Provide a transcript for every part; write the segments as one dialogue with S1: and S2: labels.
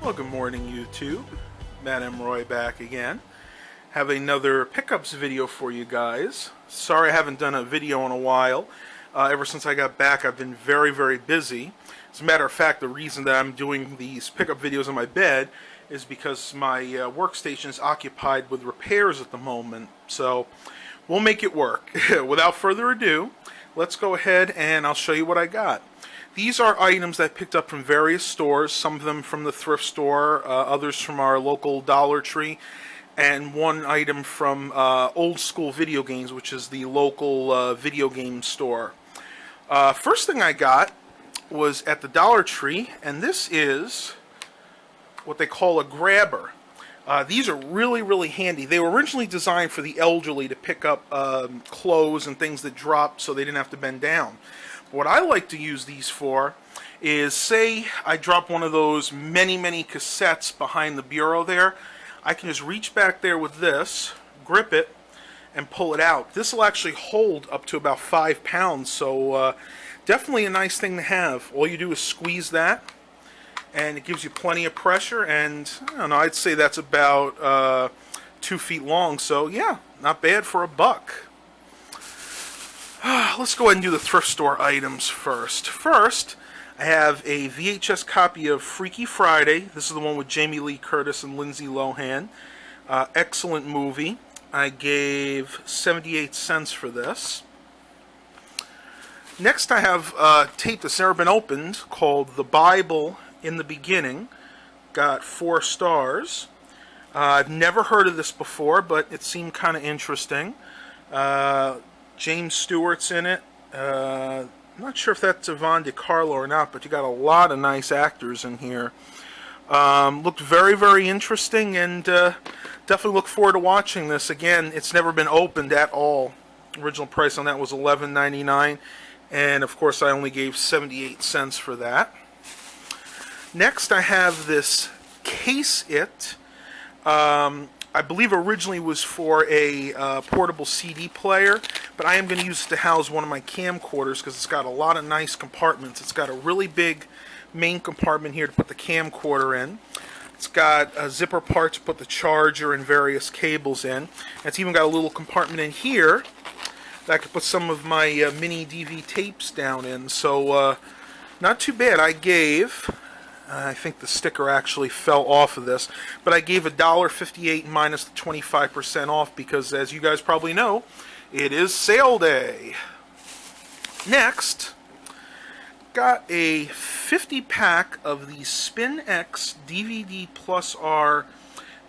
S1: Well, good morning, YouTube. Matt M. Roy back again. Have another pickups video for you guys. Sorry I haven't done a video in a while. Ever since I got back, I've been very busy. As a matter of fact, the reason that I'm doing these pickup videos in my bed is because my workstation is occupied with repairs at the moment. So we'll make it work. Without further ado, let's go ahead and I'll show you what I got. These are items that I picked up from various stores, some of them from the Thrift Store, others from our local Dollar Tree, and one item from Old School Video Games, which is the local video game store. First thing I got was at the Dollar Tree, and this is what they call a grabber. These are really handy. They were originally designed for the elderly to pick up clothes and things that dropped so they didn't have to bend down. What I like to use these for is, say I drop one of those many cassettes behind the bureau there, I can just reach back there with this, grip it, and pull it out. This will actually hold up to about 5 pounds, so definitely a nice thing to have. All you do is squeeze that, and it gives you plenty of pressure, and I don't know, I'd say that's about 2 feet long, so yeah, not bad for $1. Let's go ahead and do the thrift store items first. First, I have a VHS copy of Freaky Friday. This is the one with Jamie Lee Curtis and Lindsay Lohan. Excellent movie. I gave 78 cents for this. Next, I have a tape that's never been opened called The Bible in the Beginning. Got 4 stars. I've never heard of this before, but it seemed kind of interesting. James Stewart's in it. I'm not sure if that's Yvonne DiCarlo or not, but you got a lot of nice actors in here. Looked very interesting, and definitely look forward to watching this. Again, it's never been opened at all. Original price on that was $11.99, and of course I only gave 78 cents for that. Next, I have this Case It. I believe originally was for a portable CD player, but I am going to use it to house one of my camcorders because it's got a lot of nice compartments. It's got a really big main compartment here to put the camcorder in. It's got a zipper part to put the charger and various cables in. And it's even got a little compartment in here that I could put some of my mini DV tapes down in. So not too bad. I gave... I think the sticker actually fell off of this, but I gave $1.58 minus the 25% off because, as you guys probably know, it is sale day. Next, got a 50-pack of the Spin X DVD Plus R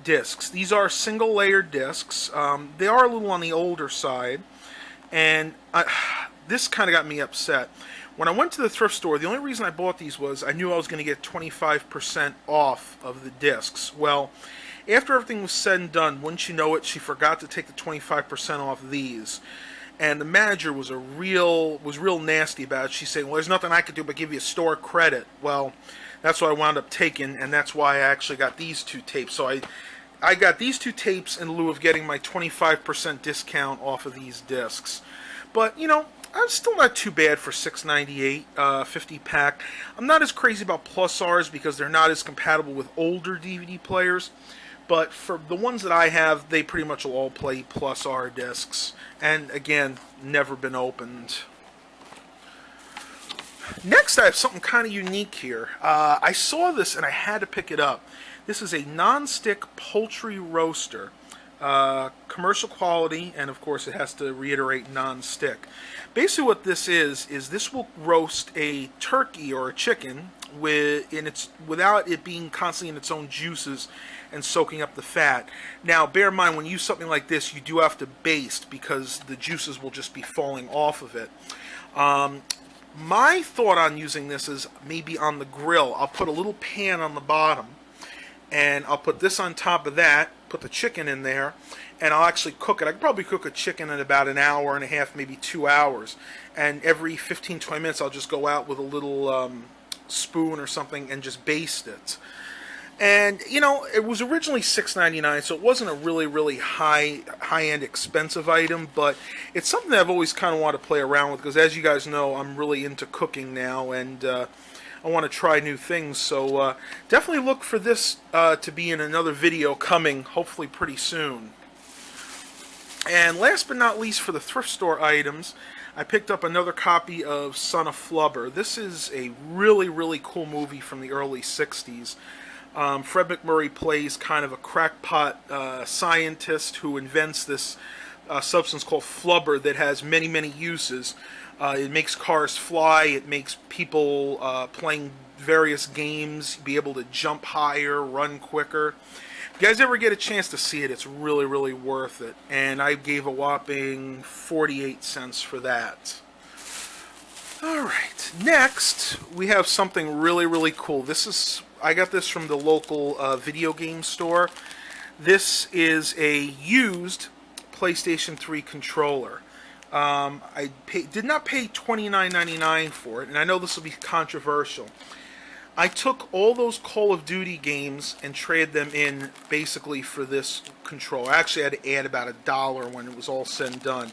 S1: discs. These are single-layer discs. They are a little on the older side, and this kind of got me upset. When I went to the thrift store, the only reason I bought these was I knew I was going to get 25% off of the discs. Well, after everything was said and done, wouldn't you know it, she forgot to take the 25% off these. And the manager was real nasty about it. She said, well, there's nothing I could do but give you store credit. Well, that's what I wound up taking, and that's why I actually got these 2 tapes. So I got these 2 tapes in lieu of getting my 25% discount off of these discs. But, you know, I'm still not too bad for $6.98, 50 pack. I'm not as crazy about Plus Rs because they're not as compatible with older DVD players. But for the ones that I have, they pretty much will all play Plus R discs. And again, never been opened. Next, I have something kind of unique here. I saw this and I had to pick it up. This is a non-stick Poultry Roaster. Commercial quality, and of course it has to reiterate non-stick. Basically what this is this will roast a turkey or a chicken without it being constantly in its own juices and soaking up the fat. Now bear in mind, when you use something like this, you do have to baste because the juices will just be falling off of it. My thought on using this is maybe on the grill. I'll put a little pan on the bottom, and I'll put this on top of that, put the chicken in there, and I'll actually cook it. I could probably cook a chicken in about an hour and a half, maybe 2 hours. And every 15-20 minutes, I'll just go out with a little spoon or something and just baste it. And, you know, it was originally $6.99, so it wasn't a really high-end expensive item, but it's something that I've always kind of wanted to play around with, because as you guys know, I'm really into cooking now, and I want to try new things. So definitely look for this to be in another video coming, hopefully pretty soon. And last but not least, for the thrift store items, I picked up another copy of Son of Flubber. This is a really, really cool movie from the early 60s. Fred MacMurray plays kind of a crackpot scientist who invents this substance called Flubber that has many, many uses. It makes cars fly, it makes people playing various games be able to jump higher, run quicker. If you guys ever get a chance to see it, it's really, really worth it. And I gave a whopping 48 cents for that. Alright, next we have something really, really cool. I got this from the local video game store. This is a used PlayStation 3 controller. I did not pay $29.99 for it, and I know this will be controversial. I took all those Call of Duty games and traded them in basically for this controller. I actually had to add about $1 when it was all said and done.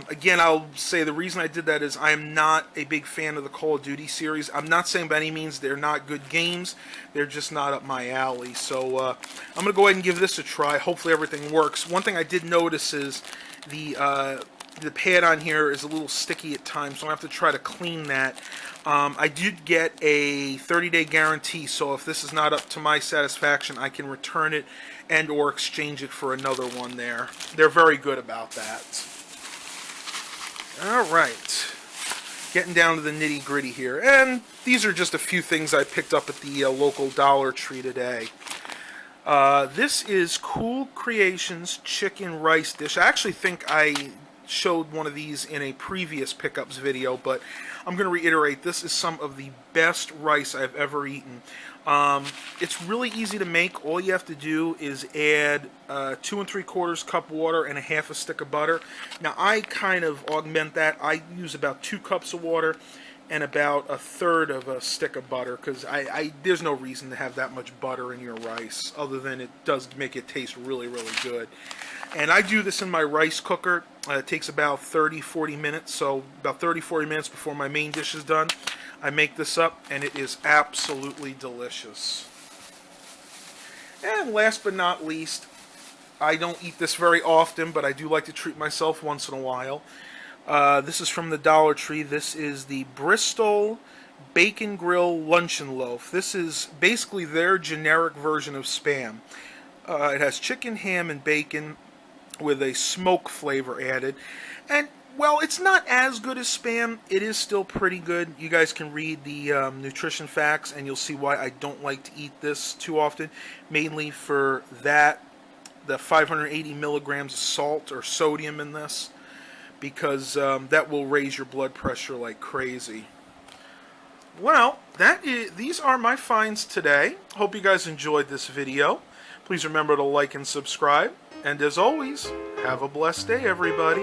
S1: Again, I'll say the reason I did that is I am not a big fan of the Call of Duty series. I'm not saying by any means they're not good games. They're just not up my alley. So I'm going to go ahead and give this a try. Hopefully everything works. One thing I did notice is the pad on here is a little sticky at times, so I have to try to clean that. I did get a 30-day guarantee, so if this is not up to my satisfaction, I can return it and or exchange it for another one there. They're very good about that. Alright, getting down to the nitty-gritty here, and these are just a few things I picked up at the local Dollar Tree today. This is Cool Creations Chicken Rice Dish. I actually think I showed one of these in a previous pickups video, but I'm going to reiterate, this is some of the best rice I've ever eaten. It's really easy to make. All you have to do is add 2 3/4 cup water and a half a stick of butter. Now I kind of augment that. I use about 2 cups of water and about 1/3 of a stick of butter, because there's no reason to have that much butter in your rice other than it does make it taste really, really good. And I do this in my rice cooker. It takes about 30-40 minutes, so about 30-40 minutes before my main dish is done. I make this up, and it is absolutely delicious. And last but not least, I don't eat this very often, but I do like to treat myself once in a while. This is from the Dollar Tree. This is the Bristol Bacon Grill Luncheon Loaf. This is basically their generic version of Spam. It has chicken, ham, and bacon with a smoke flavor added. And, well, it's not as good as Spam. It is still pretty good. You guys can read the nutrition facts, and you'll see why I don't like to eat this too often. Mainly for that, the 580 milligrams of salt or sodium in this, because that will raise your blood pressure like crazy. Well, these are my finds today. Hope you guys enjoyed this video. Please remember to like and subscribe. And as always, have a blessed day, everybody.